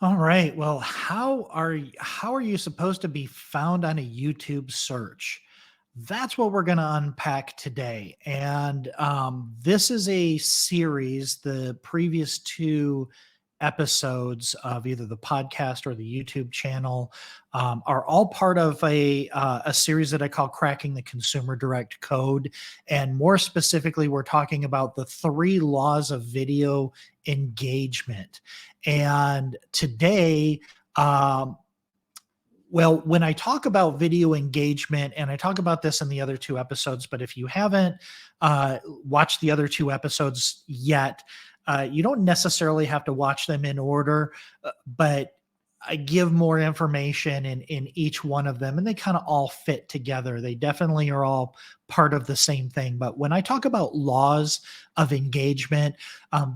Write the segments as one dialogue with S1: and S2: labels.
S1: All right. Well, how are you supposed to be found on a YouTube search? That's what we're going to unpack today. And this is a series. The previous two episodes of either the podcast or the YouTube channel are all part of a series that I call Cracking the Consumer Direct Code. And more specifically, we're talking about the three laws of video engagement. And today, um, well, when I talk about video engagement, and I talk about this in the other two episodes, but if you haven't watched the other two episodes yet, you don't necessarily have to watch them in order, but I give more information in each one of them, and they kind of all fit together. They definitely are all part of the same thing. But when I talk about laws of engagement,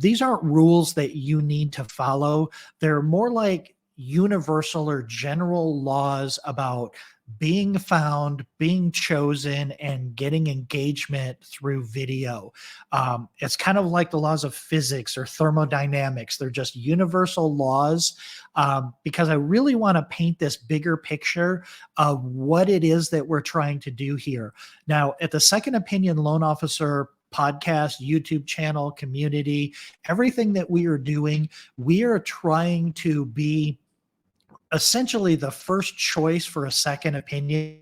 S1: these aren't rules that you need to follow. They're more like universal or general laws about being found, being chosen, and getting engagement through video. It's kind of like the laws of physics or thermodynamics. They're just universal laws, because I really want to paint this bigger picture of what it is that we're trying to do here. Now, at the Second Opinion Loan Officer podcast, YouTube channel, community, everything that we are doing, we are trying to be essentially the first choice for a second opinion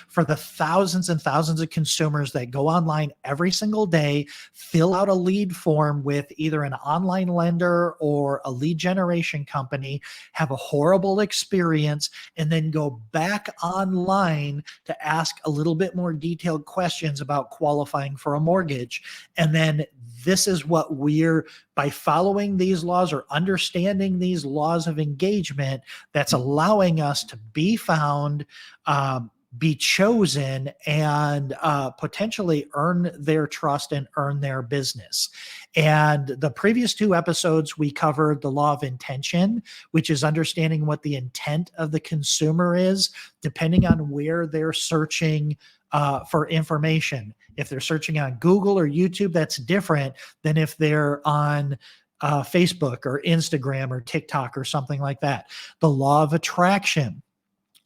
S1: for the thousands and thousands of consumers that go online every single day, fill out a lead form with either an online lender or a lead generation company, have a horrible experience, and then go back online to ask a little bit more detailed questions about qualifying for a mortgage. And then this is what by following these laws or understanding these laws of engagement, that's allowing us to be found, be chosen, and potentially earn their trust and earn their business. And the previous two episodes, we covered the law of intention, which is understanding what the intent of the consumer is, depending on where they're searching for information. If they're searching on Google or YouTube, that's different than if they're on Facebook or Instagram or TikTok or something like that. The law of attraction.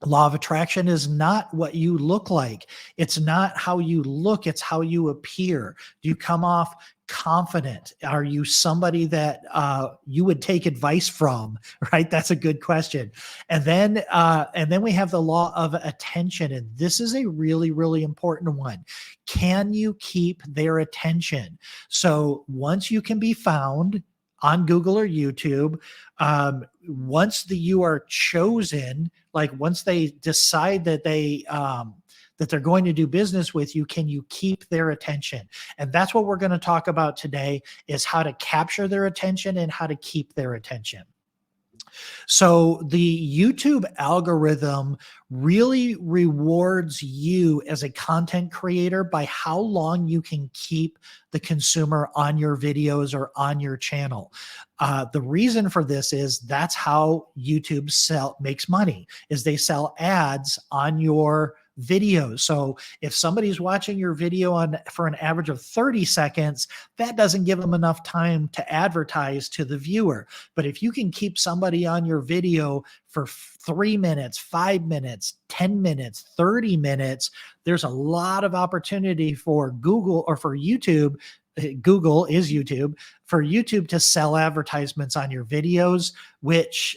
S1: Law of attraction is not what you look like. It's not how you look. It's how you appear. Do you come off confident? Are you somebody that you would take advice from? Right? That's a good question. And then we have the law of attention, and this is a really, really important one. Can you keep their attention? So once you can be found on Google or YouTube, once you are chosen, like once they decide that they're going to do business with you, can you keep their attention? And that's what we're going to talk about today, is how to capture their attention and how to keep their attention. So the YouTube algorithm really rewards you as a content creator by how long you can keep the consumer on your videos or on your channel. The reason for this is that's how YouTube makes money, is they sell ads on your videos. So if somebody's watching your video for an average of 30 seconds, that doesn't give them enough time to advertise to the viewer. But if you can keep somebody on your video for 3 minutes, 5 minutes, 10 minutes, 30 minutes, there's a lot of opportunity for Google or for YouTube. Google is YouTube, for YouTube to sell advertisements on your videos, which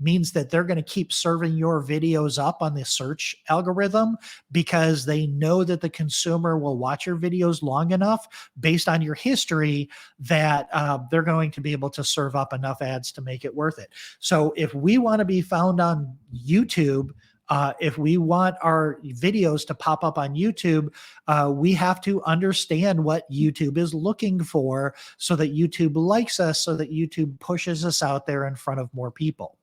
S1: means that they're going to keep serving your videos up on the search algorithm, because they know that the consumer will watch your videos long enough based on your history that they're going to be able to serve up enough ads to make it worth it. So if we want to be found on YouTube, if we want our videos to pop up on YouTube, we have to understand what YouTube is looking for, so that YouTube likes us, so that YouTube pushes us out there in front of more people.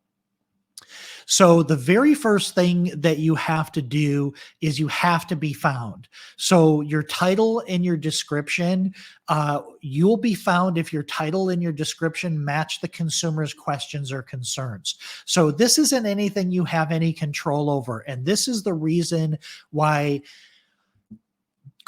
S1: So the very first thing that you have to do is you have to be found. So your title and your description, you'll be found if your title and your description match the consumer's questions or concerns. So this isn't anything you have any control over. And this is the reason why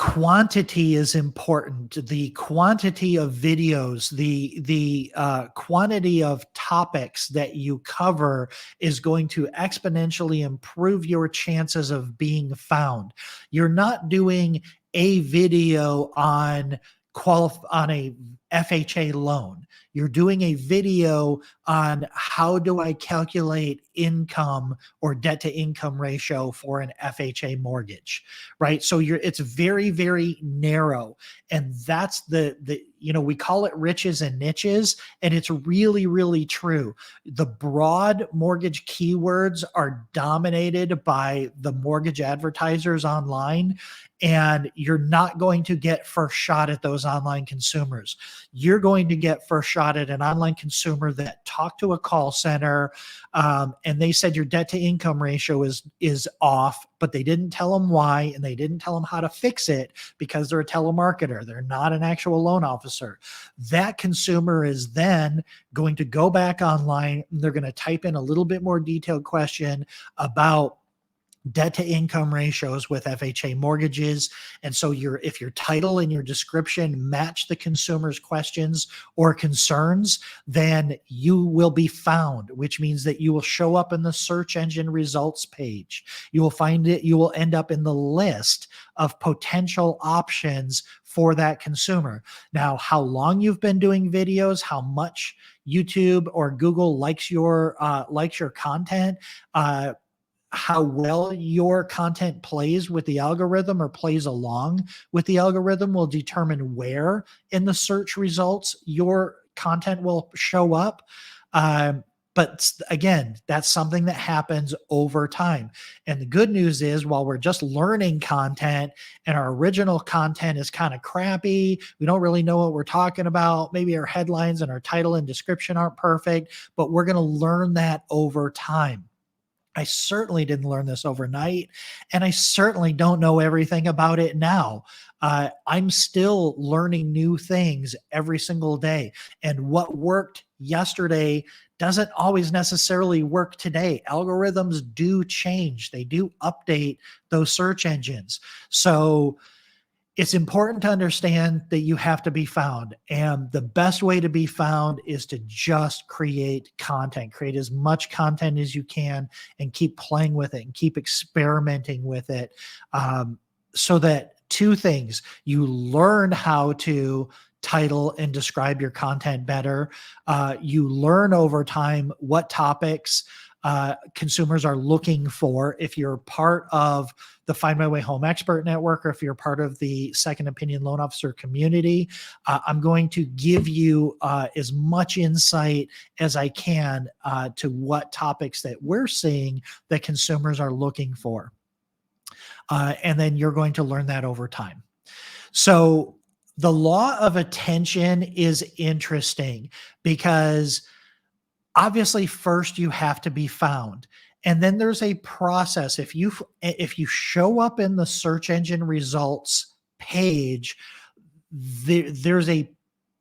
S1: quantity is important. The quantity of videos, the quantity of topics that you cover is going to exponentially improve your chances of being found. You're not doing a video on a FHA loan. You're doing a video on how do I calculate income or debt to income ratio for an FHA mortgage, right? So it's very, very narrow. And that's we call it riches and niches, and it's really, really true. The broad mortgage keywords are dominated by the mortgage advertisers online, and you're not going to get first shot at those online consumers. You're going to get first shot at an online consumer that talked to a call center, and they said your debt to income ratio is off, but they didn't tell them why, and they didn't tell them how to fix it because they're a telemarketer. They're not an actual loan officer. That consumer is then going to go back online, and they're going to type in a little bit more detailed question about debt to income ratios with FHA mortgages. And so if your title and your description match the consumer's questions or concerns, then you will be found, which means that you will show up in the search engine results page. You will end up in the list of potential options for that consumer. Now, how long you've been doing videos, how much YouTube or Google likes your content, how well your content plays with the algorithm or plays along with the algorithm will determine where in the search results your content will show up. But again, that's something that happens over time. And the good news is, while we're just learning content and our original content is kind of crappy, we don't really know what we're talking about, maybe our headlines and our title and description aren't perfect, but we're going to learn that over time. I certainly didn't learn this overnight, and I certainly don't know everything about it now. I'm still learning new things every single day, and what worked yesterday doesn't always necessarily work today. Algorithms do change. They do update those search engines. So it's important to understand that you have to be found. And the best way to be found is to just create content. Create as much content as you can and keep playing with it and keep experimenting with it. So that two things, you learn how to title and describe your content better. You learn over time what topics consumers are looking for. If you're part of the Find My Way Home Expert Network, or if you're part of the Second Opinion Loan Officer community, I'm going to give you as much insight as I can to what topics that we're seeing that consumers are looking for. And then you're going to learn that over time. So the law of attention is interesting because obviously first you have to be found. And then there's a process. If you show up in the search engine results page, there's a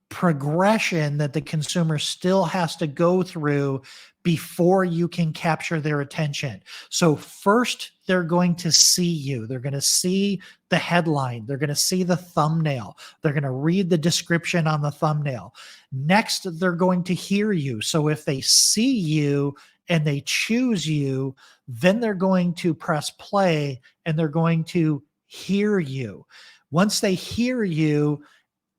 S1: progression that the consumer still has to go through before you can capture their attention. So first, they're going to see you. They're going to see the headline. They're going to see the thumbnail. They're going to read the description on the thumbnail. Next, they're going to hear you. So if they see you and they choose you, then they're going to press play and they're going to hear you. Once they hear you,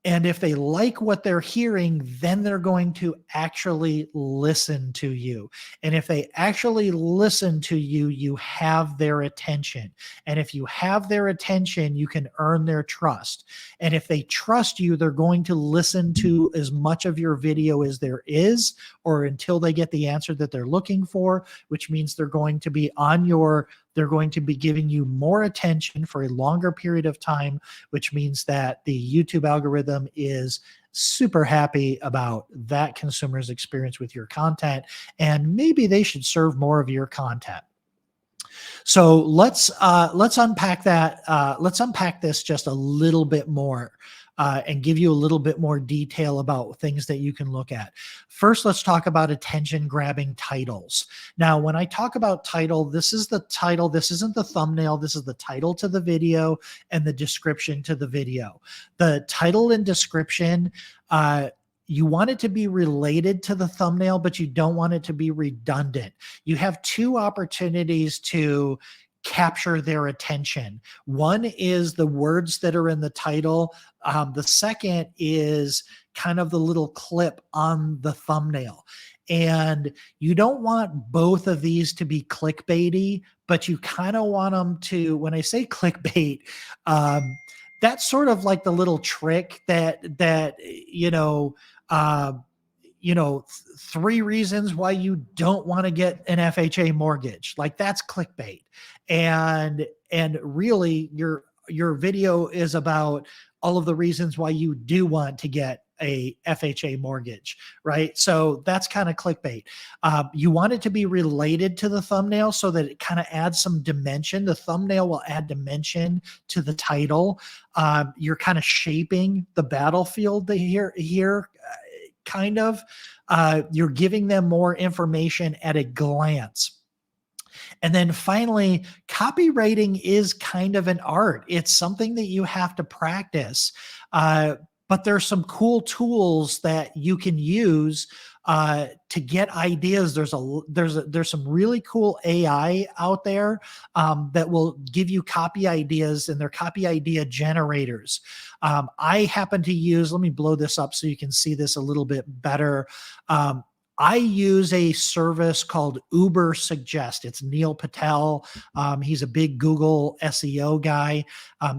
S1: and if they like what they're hearing, then they're going to actually listen to you. And if they actually listen to you, you have their attention. And if you have their attention, you can earn their trust. And if they trust you, they're going to listen to as much of your video as there is, or until they get the answer that they're looking for, which means they're going to be they're going to be giving you more attention for a longer period of time, which means that the YouTube algorithm is super happy about that consumer's experience with your content, and maybe they should serve more of your content. So let's unpack that. Let's unpack this just a little bit more. and give you a little bit more detail about things that you can look at. First, let's talk about attention grabbing titles. Now, when I talk about title, this is the title. This isn't the thumbnail. This is the title to the video and the description to the video. The title and description, you want it to be related to the thumbnail, but you don't want it to be redundant. You have two opportunities to capture their attention. One is the words that are in the title. The second is kind of the little clip on the thumbnail. And you don't want both of these to be clickbaity, but you kind of want them to, when I say clickbait, that's sort of like the little trick that uh, 3 reasons why you don't want to get an FHA mortgage. Like, that's clickbait. And really your video is about all of the reasons why you do want to get a FHA mortgage, right? So that's kind of clickbait. You want it to be related to the thumbnail so that it kind of adds some dimension. The thumbnail will add dimension to the title. You're kind of shaping the battlefield here, kind of. You're giving them more information at a glance. And then finally, copywriting is kind of an art. It's something that you have to practice. But there's some cool tools that you can use to get ideas. There's some really cool AI out there that will give you copy ideas, and they're copy idea generators. I happen to use, let me blow this up so you can see this a little bit better. I use a service called Uber Suggest. It's Neil Patel. He's a big Google SEO guy.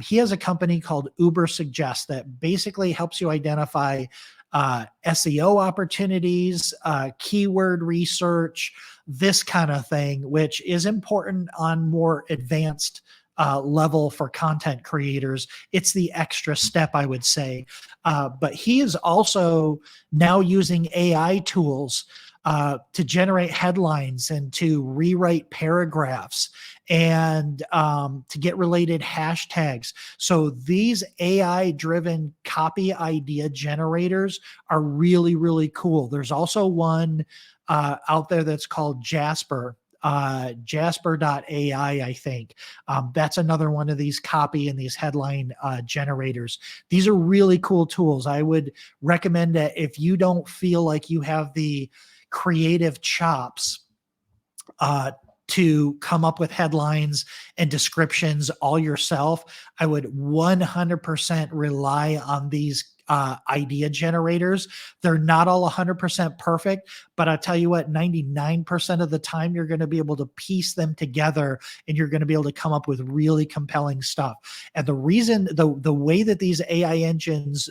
S1: He has a company called Uber Suggest that basically helps you identify SEO opportunities, keyword research, this kind of thing, which is important on more advanced level for content creators. It's the extra step, I would say. But he is also now using AI tools to generate headlines and to rewrite paragraphs and to get related hashtags. So these AI-driven copy idea generators are really, really cool. There's also one out there that's called Jasper. Jasper.ai, I think. That's another one of these copy and these headline generators. These are really cool tools. I would recommend that if you don't feel like you have the creative chops to come up with headlines and descriptions all yourself, I would 100% rely on these idea generators. They're not all 100% perfect, but I'll tell you what, 99% of the time you're going to be able to piece them together and you're going to be able to come up with really compelling stuff. And the reason, the way that these AI engines,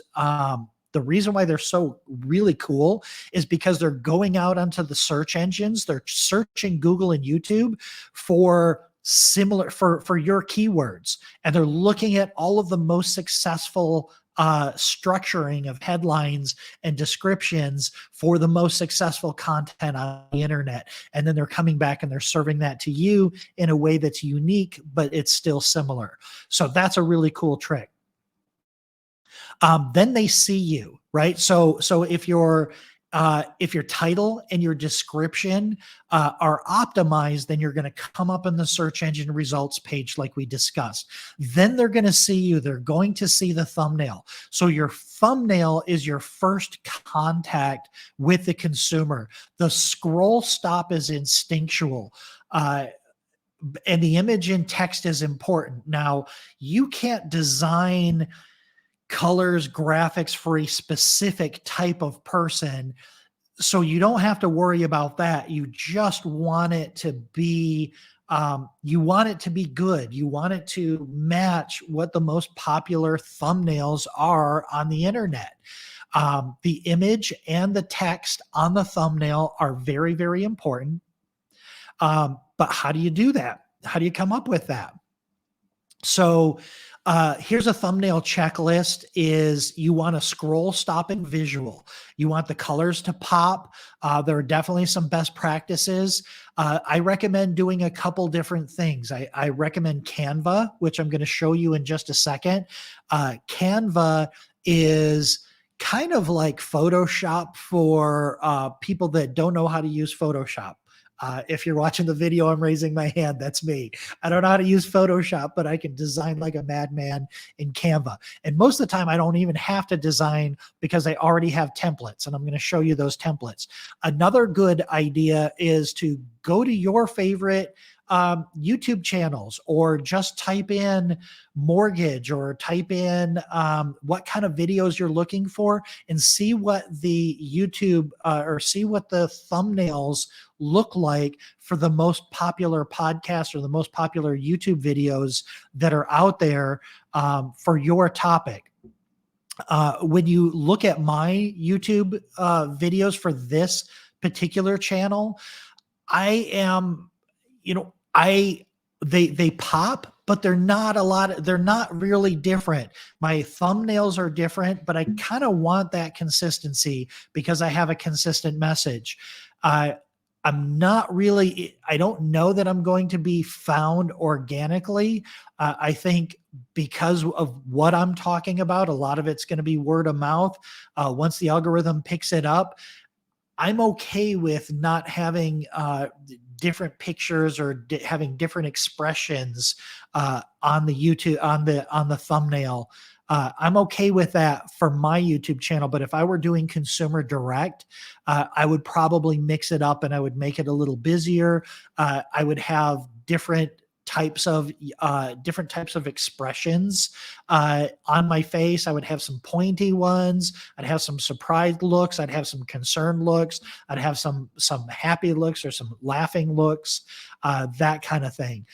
S1: the reason why they're so really cool is because they're going out onto the search engines. They're searching Google and YouTube for similar, for your keywords. And they're looking at all of the most successful structuring of headlines and descriptions for the most successful content on the internet. And then they're coming back and they're serving that to you in a way that's unique, but it's still similar. So that's a really cool trick. Then they see you, right? So if your title and your description are optimized, then you're going to come up in the search engine results page like we discussed. Then they're going to see you. They're going to see the thumbnail. So your thumbnail is your first contact with the consumer. The scroll stop is instinctual. And the image and text is important. Now, you can't design colors, graphics for a specific type of person. So you don't have to worry about that. You just want it to be, you want it to be good. You want it to match what the most popular thumbnails are on the internet. The image and the text on the thumbnail are very, very important. But how do you do that? How do you come up with that? So here's a thumbnail checklist. Is you want a scroll stopping visual. You want the colors to pop. There are definitely some best practices. I recommend doing a couple different things. I recommend Canva, which I'm going to show you in just a second. Canva is kind of like Photoshop for people that don't know how to use Photoshop. If you're watching the video, I'm raising my hand. That's me. I don't know how to use Photoshop, but I can design like a madman in Canva. And most of the time, I don't even have to design because I already have templates, and I'm going to show you those templates. Another good idea is to go to your favorite YouTube channels, or just type in mortgage, or type in what kind of videos you're looking for, and see what the YouTube or see what the thumbnails look like for the most popular podcasts or the most popular YouTube videos that are out there for your topic. When you look at my YouTube videos for this particular channel, I am, they pop, but they're not really different. My thumbnails are different, but I kind of want that consistency because I have a consistent message. I don't know that I'm going to be found organically. I think because of what I'm talking about, a lot of it's going to be word of mouth. Once the algorithm picks it up, I'm okay with not having different pictures or having different expressions on the YouTube on the thumbnail. I'm okay with that for my YouTube channel, but if I were doing consumer direct, I would probably mix it up and I would make it a little busier. I would have different types of expressions on my face. I would have some pointy ones. I'd have some surprised looks. I'd have some concerned looks. I'd have some happy looks or some laughing looks, that kind of thing.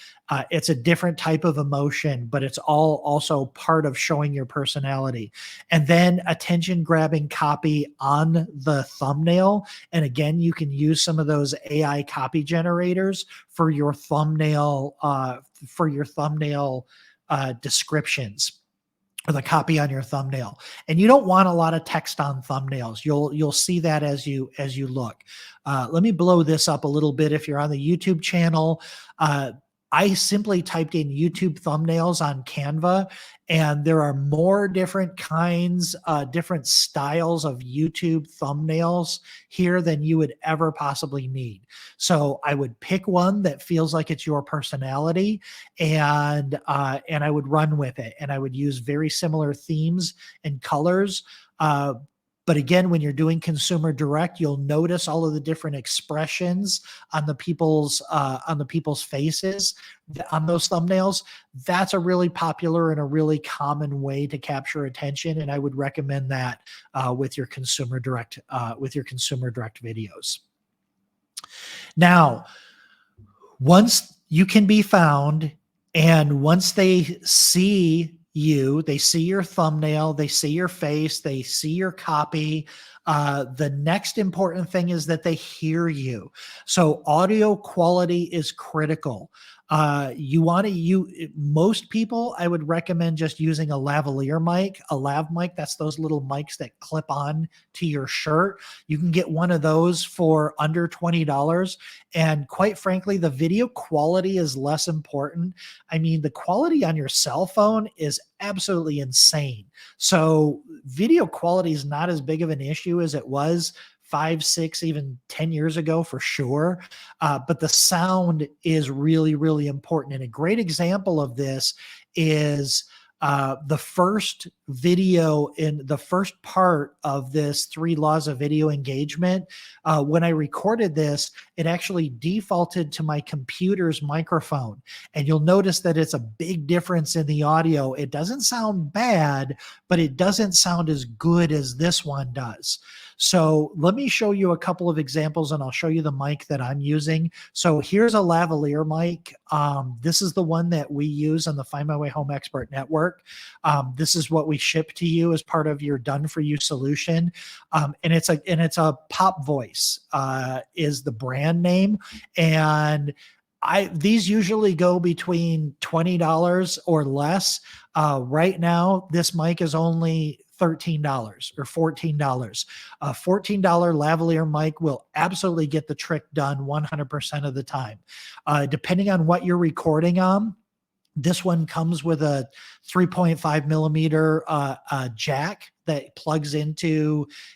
S1: It's a different type of emotion, but it's all also part of showing your personality. And then attention grabbing copy on the thumbnail. And again, you can use some of those AI copy generators for your thumbnail descriptions, or the copy on your thumbnail. And you don't want a lot of text on thumbnails. You'll see that as you look. Let me blow this up a little bit. If you're on the YouTube channel, I simply typed in YouTube thumbnails on Canva, and there are more different kinds, different styles of YouTube thumbnails here than you would ever possibly need. So I would pick one that feels like it's your personality, and I would run with it, and I would use very similar themes and colors. But again, when you're doing consumer direct, you'll notice all of the different expressions on the people's faces on those thumbnails. That's a really popular and a really common way to capture attention, and I would recommend that with your consumer direct videos. Now, once you can be found, and once they see you, they see your thumbnail, they see your face, they see your copy. The next important thing is that they hear you. So audio quality is critical. Most people, I would recommend just using a lavalier mic, a lav mic. That's those little mics that clip on to your shirt. You can get one of those for under $20. And quite frankly, the video quality is less important. I mean, the quality on your cell phone is absolutely insane. So video quality is not as big of an issue as it was 5, 6, even 10 years ago for sure. But the sound is really, really important. And a great example of this is the first video in the first part of this 3 laws of video engagement. When I recorded this, it actually defaulted to my computer's microphone. And you'll notice that it's a big difference in the audio. It doesn't sound bad, but it doesn't sound as good as this one does. So let me show you a couple of examples, and I'll show you the mic that I'm using. So here's a lavalier mic. This is the one that we use on the Find My Way Home Expert Network. This is what we ship to you as part of your done for you solution. And it's a Pop Voice is the brand name. And these usually go between $20 or less. Right now, this mic is only $13 or $14. A $14 lavalier mic will absolutely get the trick done 100% of the time. Depending on what you're recording on, this one comes with a 3.5 millimeter jack that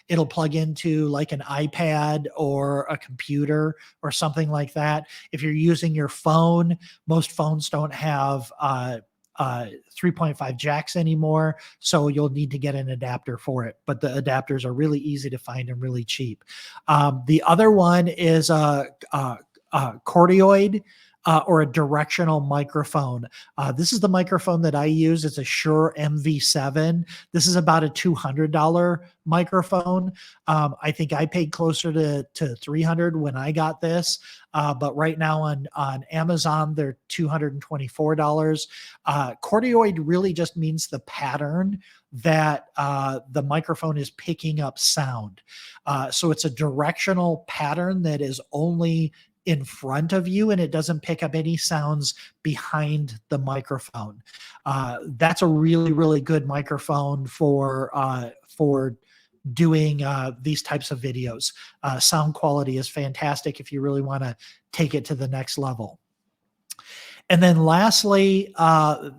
S1: it'll plug into like an iPad or a computer or something like that. If you're using your phone, most phones don't have 3.5 jacks anymore, so you'll need to get an adapter for it. But the adapters are really easy to find and really cheap. The other one is a cardioid or a directional microphone. This is the microphone that I use. It's a Shure MV7. This is about a $200 microphone. I think I paid closer to $300 when I got this, but right now on Amazon they're $224. Cardioid really just means the pattern that the microphone is picking up sound. So it's a directional pattern that is only in front of you, and it doesn't pick up any sounds behind the microphone. That's a really, really good microphone for doing these types of videos. Sound quality is fantastic if you really want to take it to the next level. And then lastly,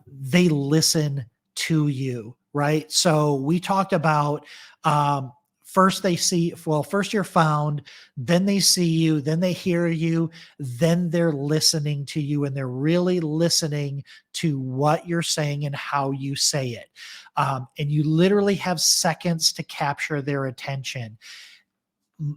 S1: they listen to you, right? So we talked about first you're found, then they see you, then they hear you, then they're listening to you, and they're really listening to what you're saying and how you say it. And you literally have seconds to capture their attention.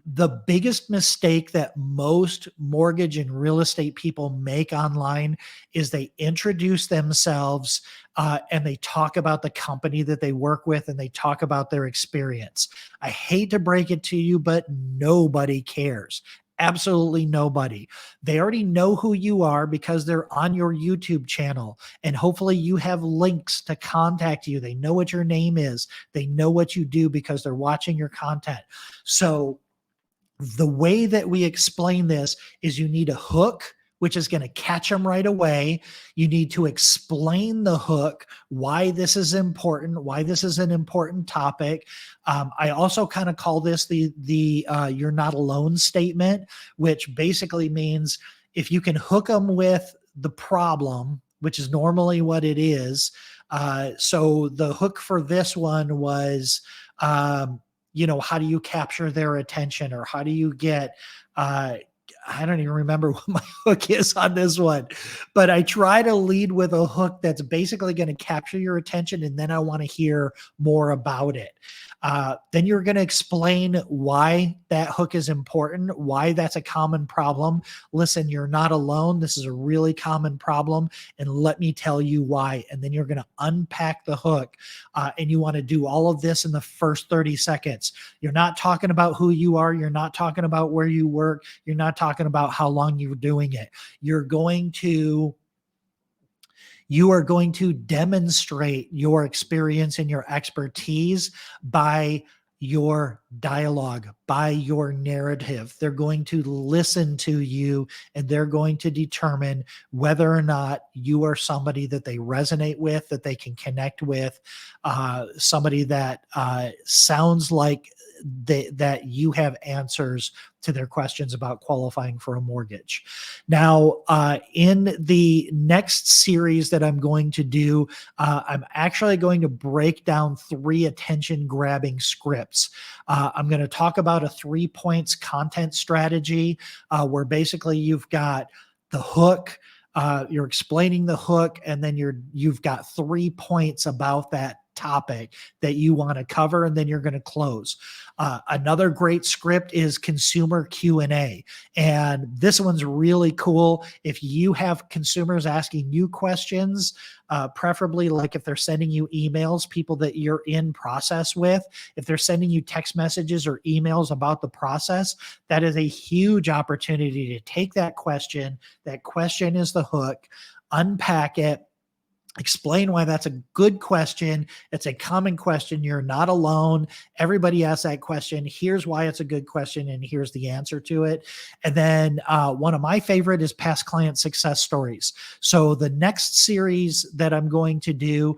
S1: The biggest mistake that most mortgage and real estate people make online is they introduce themselves and they talk about the company that they work with, and they talk about their experience. I hate to break it to you, but nobody cares. Absolutely nobody. They already know who you are because they're on your YouTube channel, and hopefully you have links to contact you. They know what your name is. They know what you do because they're watching your content. So the way that we explain this is you need a hook, which is going to catch them right away. You need to explain the hook, why this is important, why this is an important topic. I also kind of call this the you're not alone statement, which basically means if you can hook them with the problem, which is normally what it is. So the hook for this one was, how do you capture their attention, or how do you get, I don't even remember what my hook is on this one, but I try to lead with a hook that's basically going to capture your attention, and then I want to hear more about it. Then you're going to explain why that hook is important, why that's a common problem. Listen, you're not alone. This is a really common problem, and let me tell you why. And then you're going to unpack the hook, and you want to do all of this in the first 30 seconds. You're not talking about who you are. You're not talking about where you work. You're not talking about how long you're doing it. You are going to demonstrate your experience and your expertise by your dialogue, by your narrative. They're going to listen to you, and they're going to determine whether or not you are somebody that they resonate with, that they can connect with, somebody that sounds like that you have answers to their questions about qualifying for a mortgage. Now, in the next series that I'm going to do, I'm actually going to break down 3 attention-grabbing scripts. I'm going to talk about a 3 points content strategy, where basically you've got the hook, you're explaining the hook, and then you've got 3 points about that topic that you want to cover, and then you're going to close. Another great script is consumer Q&A, and this one's really cool. If you have consumers asking you questions, preferably like if they're sending you emails, people that you're in process with, if they're sending you text messages or emails about the process, that is a huge opportunity to take that question. That question is the hook, unpack it, explain why that's a good question. It's a common question. You're not alone. Everybody asks that question. Here's why it's a good question, and here's the answer to it. And then one of my favorite is past client success stories. So the next series that I'm going to do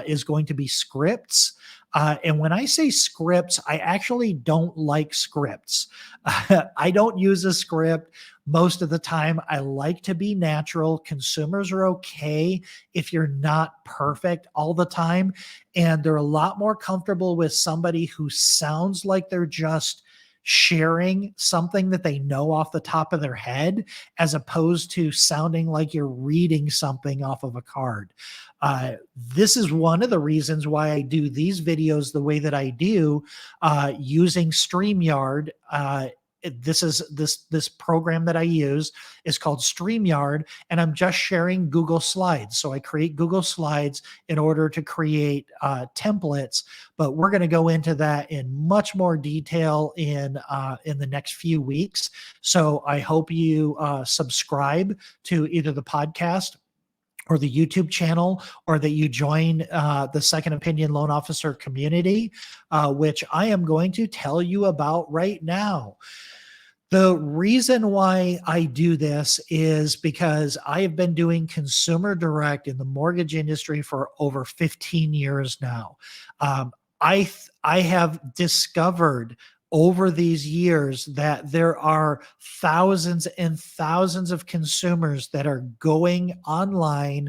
S1: is going to be scripts. And when I say scripts, I actually don't like scripts. I don't use a script most of the time. I like to be natural. Consumers are okay if you're not perfect all the time. And they're a lot more comfortable with somebody who sounds like they're just sharing something that they know off the top of their head, as opposed to sounding like you're reading something off of a card. This is one of the reasons why I do these videos the way that I do, using StreamYard. This program that I use is called StreamYard, and I'm just sharing Google Slides. So I create Google Slides in order to create templates, but we're going to go into that in much more detail in the next few weeks. So I hope you subscribe to either the podcast or the YouTube channel, or that you join the Second Opinion Loan Officer community, which I am going to tell you about right now. The reason why I do this is because I have been doing consumer direct in the mortgage industry for over 15 years now. I have discovered over these years that there are thousands and thousands of consumers that are going online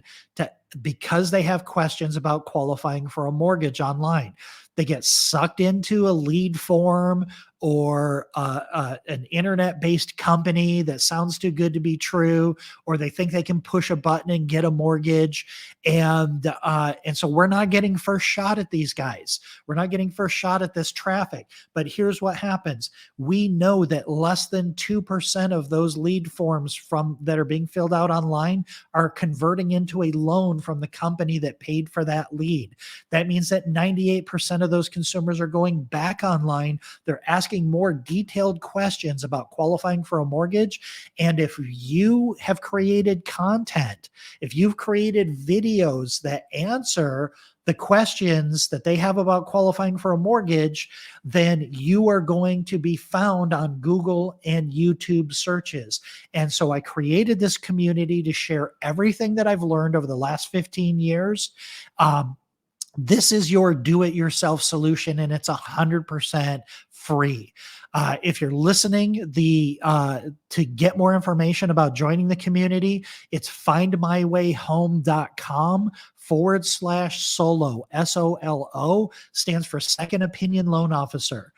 S1: because they have questions about qualifying for a mortgage online. They get sucked into a lead form or an internet-based company that sounds too good to be true, or they think they can push a button and get a mortgage. And so we're not getting first shot at these guys. We're not getting first shot at this traffic. But here's what happens. We know that less than 2% of those lead forms that are being filled out online are converting into a loan from the company that paid for that lead. That means that 98% of those consumers are going back online. They're asking more detailed questions about qualifying for a mortgage. And if you have created content, if you've created videos that answer the questions that they have about qualifying for a mortgage, then you are going to be found on Google and YouTube searches. And so I created this community to share everything that I've learned over the last 15 years. This is your do-it-yourself solution, and it's 100% free. If you're listening, to get more information about joining the community, it's findmywayhome.com/solo. SOLO stands for Second Opinion Loan Officer.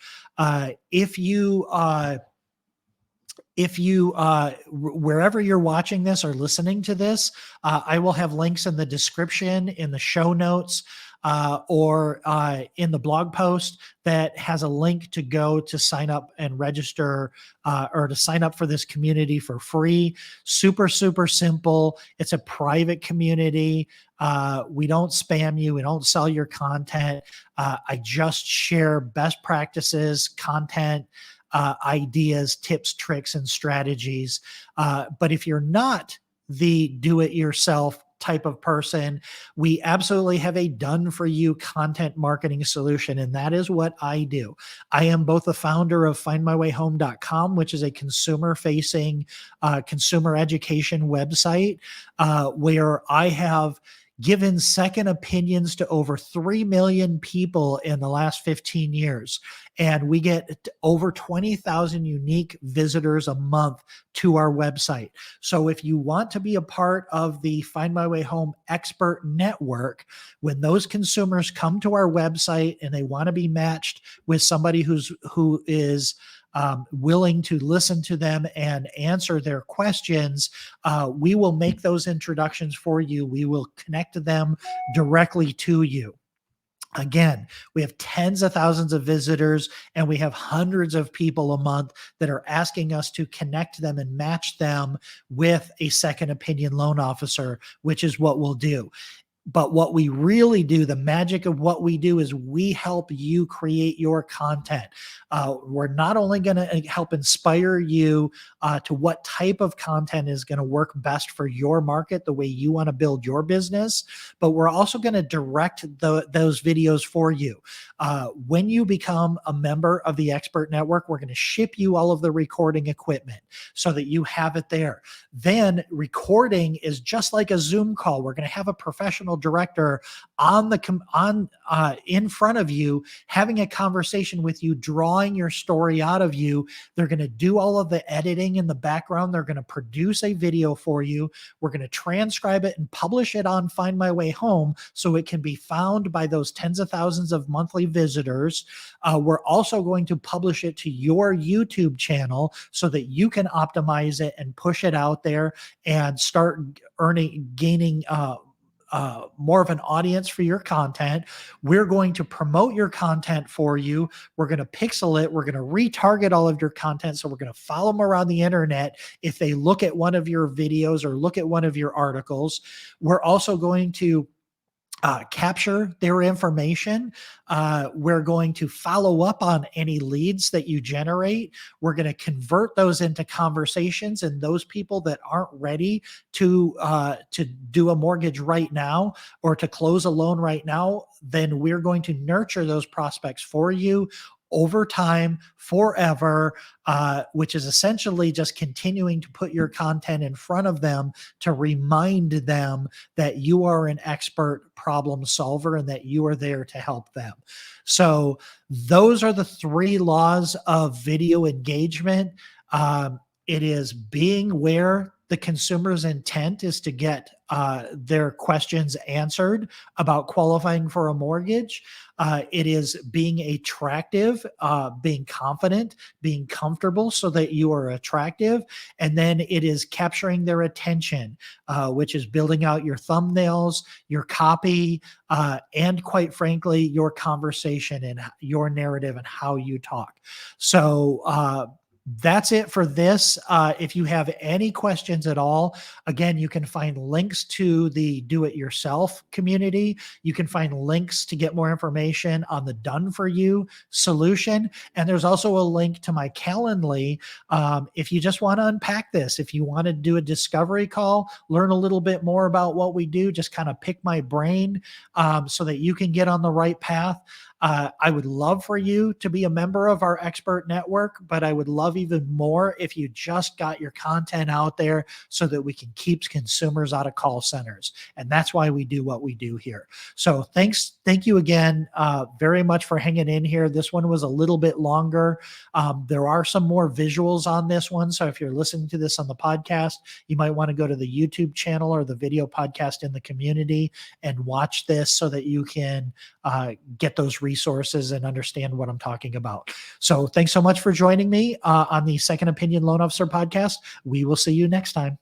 S1: If you wherever you're watching this or listening to this, I will have links in the description, in the show notes, or in the blog post that has a link to go to sign up and register, or to sign up for this community for free. Super, super simple. It's a private community. We don't spam you. We don't sell your content. I just share best practices, content, ideas, tips, tricks, and strategies. But if you're not the do-it-yourself type of person, we absolutely have a done-for-you content marketing solution, and that is what I do. I am both the founder of findmywayhome.com, which is a consumer-facing consumer education website, where I have given second opinions to over 3 million people in the last 15 years. And we get over 20,000 unique visitors a month to our website. So if you want to be a part of the Find My Way Home expert network, when those consumers come to our website and they want to be matched with somebody who is willing to listen to them and answer their questions, we will make those introductions for you. We will connect them directly to you. Again, we have tens of thousands of visitors, and we have hundreds of people a month that are asking us to connect them and match them with a second opinion loan officer, which is what we'll do. But what we really do, the magic of what we do, is we help you create your content. We're not only going to help inspire you to what type of content is going to work best for your market, the way you want to build your business, but we're also going to direct those videos for you. When you become a member of the Expert Network, we're going to ship you all of the recording equipment so that you have it there. Then recording is just like a Zoom call. We're going to have a professional director in front of you, having a conversation with you, drawing your story out of you. They're going to do all of the editing in the background. They're going to produce a video for you. We're going to transcribe it and publish it on Find My Way Home so it can be found by those tens of thousands of monthly visitors. We're also going to publish it to your YouTube channel so that you can optimize it and push it out there and start gaining more of an audience for your content. We're going to promote your content for you. We're going to pixel it. We're going to retarget all of your content. So we're going to follow them around the internet if they look at one of your videos or look at one of your articles. We're also going to capture their information. We're going to follow up on any leads that you generate. We're going to convert those into conversations, and those people that aren't ready to do a mortgage right now or to close a loan right now, then we're going to nurture those prospects for you over time, forever, which is essentially just continuing to put your content in front of them to remind them that you are an expert problem solver and that you are there to help them. So those are the 3 laws of video engagement. It is being where the consumer's intent is to get their questions answered about qualifying for a mortgage. It is being attractive, being confident, being comfortable so that you are attractive. And then it is capturing their attention, which is building out your thumbnails, your copy, and quite frankly, your conversation and your narrative and how you talk. So, that's it for this. If you have any questions at all, again, you can find links to the do-it-yourself community. You can find links to get more information on the done-for-you solution. And there's also a link to my Calendly. If you just want to unpack this, if you want to do a discovery call, learn a little bit more about what we do, just kind of pick my brain so that you can get on the right path. I would love for you to be a member of our expert network, but I would love even more if you just got your content out there so that we can keep consumers out of call centers. And that's why we do what we do here. So thank you again very much for hanging in here. This one was a little bit longer. There are some more visuals on this one. So if you're listening to this on the podcast, you might want to go to the YouTube channel or the video podcast in the community and watch this so that you can get those resources and understand what I'm talking about. So thanks so much for joining me on the Second Opinion Loan Officer podcast. We will see you next time.